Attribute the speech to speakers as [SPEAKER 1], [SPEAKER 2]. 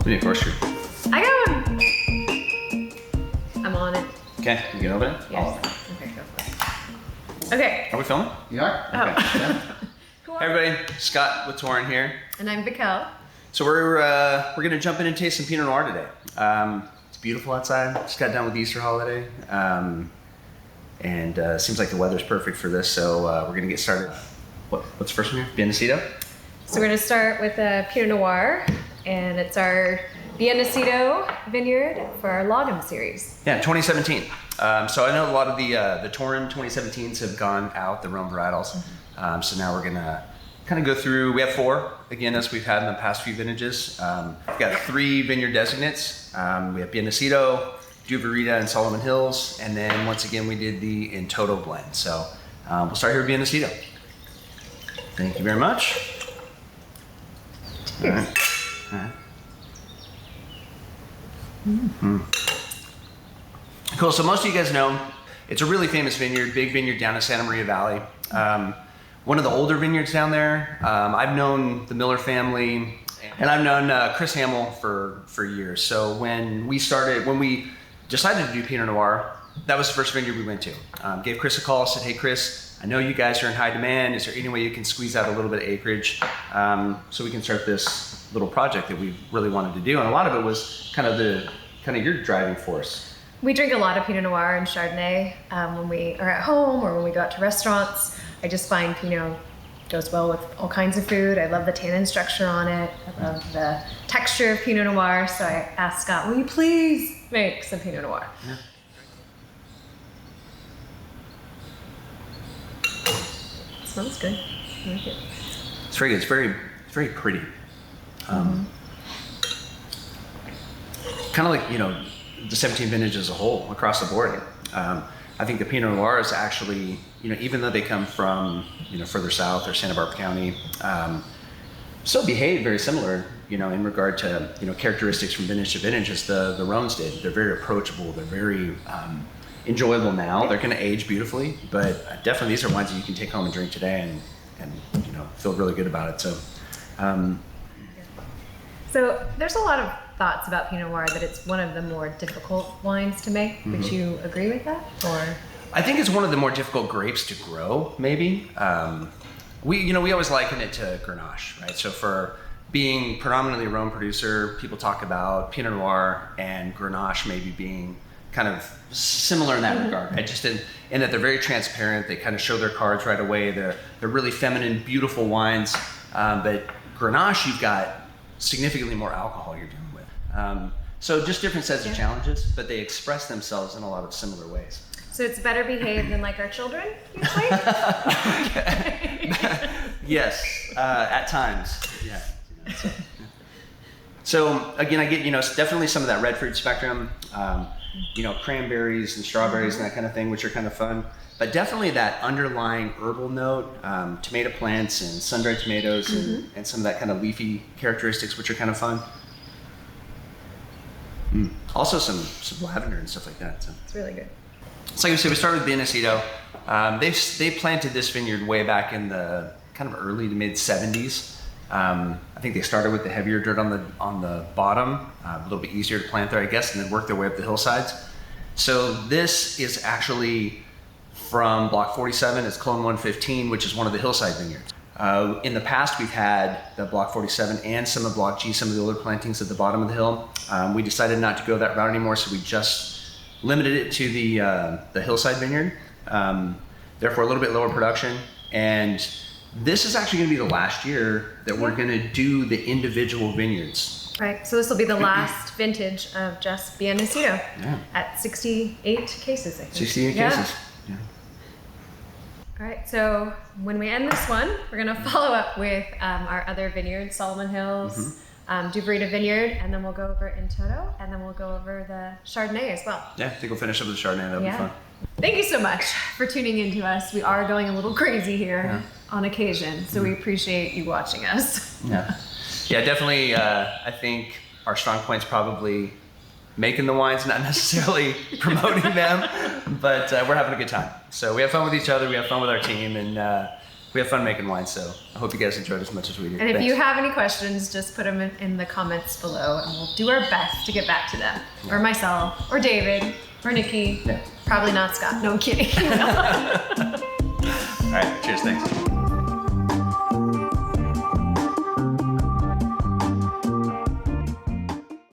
[SPEAKER 1] We need a corkscrew.
[SPEAKER 2] I got one. I'm on it.
[SPEAKER 1] Okay, you can open it?
[SPEAKER 2] Yes. Okay, go for it. Okay.
[SPEAKER 1] Are we filming?
[SPEAKER 3] You are?
[SPEAKER 1] Okay.
[SPEAKER 2] Who are
[SPEAKER 1] Hey everybody, Scott with Torin here.
[SPEAKER 2] And I'm Viquel.
[SPEAKER 1] So we're gonna jump in and taste some Pinot Noir today. It's beautiful outside. Just got done with the Easter holiday. And seems like the weather's perfect for this, so we're gonna get started. What's the first one here? Nacido?
[SPEAKER 2] So we're gonna start with a Pinot Noir, and it's our Nacido vineyard for our Lagom series.
[SPEAKER 1] Yeah, 2017. So I know a lot of the Torin 2017s have gone out, the Rome varietals. So now we're gonna kind of go through, we have 4, again, as we've had in the past few vintages. We've got 3 vineyard designates. We have Nacido, Duvarita, and Solomon Hills. And then once again, we did the In Toto blend. So we'll start here with Nacido. Thank you very much. All right. All right. Mm-hmm. Cool, so most of you guys know, it's a really famous vineyard, big vineyard down in Santa Maria Valley. One of the older vineyards down there. I've known the Miller family, and I've known Chris Hamill for years. So when we decided to do Pinot Noir, that was the first vineyard we went to. Gave Chris a call, said, hey Chris, I know you guys are in high demand. Is there any way you can squeeze out a little bit of acreage so we can start this little project that we really wanted to do? And a lot of it was kind of your driving force.
[SPEAKER 2] We drink a lot of Pinot Noir and Chardonnay when we are at home or when we go out to restaurants. I just find Pinot goes well with all kinds of food. I love the tannin structure on it. I love the texture of Pinot Noir. So I asked Scott, will you please make some Pinot Noir?
[SPEAKER 1] Yeah.
[SPEAKER 2] Smells good. I like it.
[SPEAKER 1] It's very good. It's very pretty. Kind of like, the 17 vintage as a whole across the board. I think the Pinot Noir is actually, even though they come from, further south or Santa Barbara County, still behave very similar, in regard to, characteristics from vintage to vintage as the Rhones did. They're very approachable. They're very enjoyable now. They're going to age beautifully, but definitely these are wines that you can take home and drink today and feel really good about it.
[SPEAKER 2] So there's a lot of thoughts about Pinot Noir that it's one of the more difficult wines to make. Mm-hmm. Would you agree with that? Or
[SPEAKER 1] I think it's one of the more difficult grapes to grow, maybe. We always liken it to Grenache, right? So for being predominantly a Rhone producer, people talk about Pinot Noir and Grenache maybe being kind of similar in that regard, right? Just in that they're very transparent. They kind of show their cards right away. They're really feminine, beautiful wines. But Grenache, you've got significantly more alcohol you're dealing with. So just different sets of challenges, but they express themselves in a lot of similar ways.
[SPEAKER 2] So it's better behaved than like our children, usually?
[SPEAKER 1] Yes, at times. Yeah. So again, I get, definitely some of that red fruit spectrum, cranberries and strawberries and that kind of thing, which are kind of fun. But definitely that underlying herbal note, tomato plants and sun-dried tomatoes and some of that kind of leafy characteristics, which are kind of fun. Also some lavender and stuff like that. So.
[SPEAKER 2] It's really good.
[SPEAKER 1] So like I said, we started with Nacido. They planted this vineyard way back in the kind of early to mid 70s. I think they started with the heavier dirt on the bottom, a little bit easier to plant there, I guess, and then worked their way up the hillsides. So this is actually from Block 47. It's Clone 115, which is one of the hillside vineyards. In the past, we've had the Block 47 and some of Block G, some of the older plantings at the bottom of the hill. We decided not to go that route anymore, so we just limited it to the hillside vineyard. Therefore, a little bit lower production. And this is actually going to be the last year that we're going to do the individual vineyards.
[SPEAKER 2] Right, so this will be the last vintage of just Nacido at 68 cases, I think.
[SPEAKER 1] 68 cases. Yeah.
[SPEAKER 2] All right, so when we end this one, we're going to follow up with our other vineyards, Solomon Hills, Duvarita Vineyard, and then we'll go over In Toto, and then we'll go over the Chardonnay as well.
[SPEAKER 1] Yeah, I think we'll finish up with the Chardonnay. That'll be fun.
[SPEAKER 2] Thank you so much for tuning in to us. We are going a little crazy here on occasion, so we appreciate you watching us.
[SPEAKER 1] Yeah, definitely. I think our strong point's probably making the wines, not necessarily promoting them, but we're having a good time. So we have fun with each other, we have fun with our team, and we have fun making wine, so I hope you guys enjoyed as much as we did.
[SPEAKER 2] And if
[SPEAKER 1] Thanks.
[SPEAKER 2] you have any questions, just put them in the comments below, and we'll do our best to get back to them. Or myself, or David, or Nikki.
[SPEAKER 1] Yeah.
[SPEAKER 2] Probably not Scott. No, I'm kidding.
[SPEAKER 1] All right, cheers, thanks.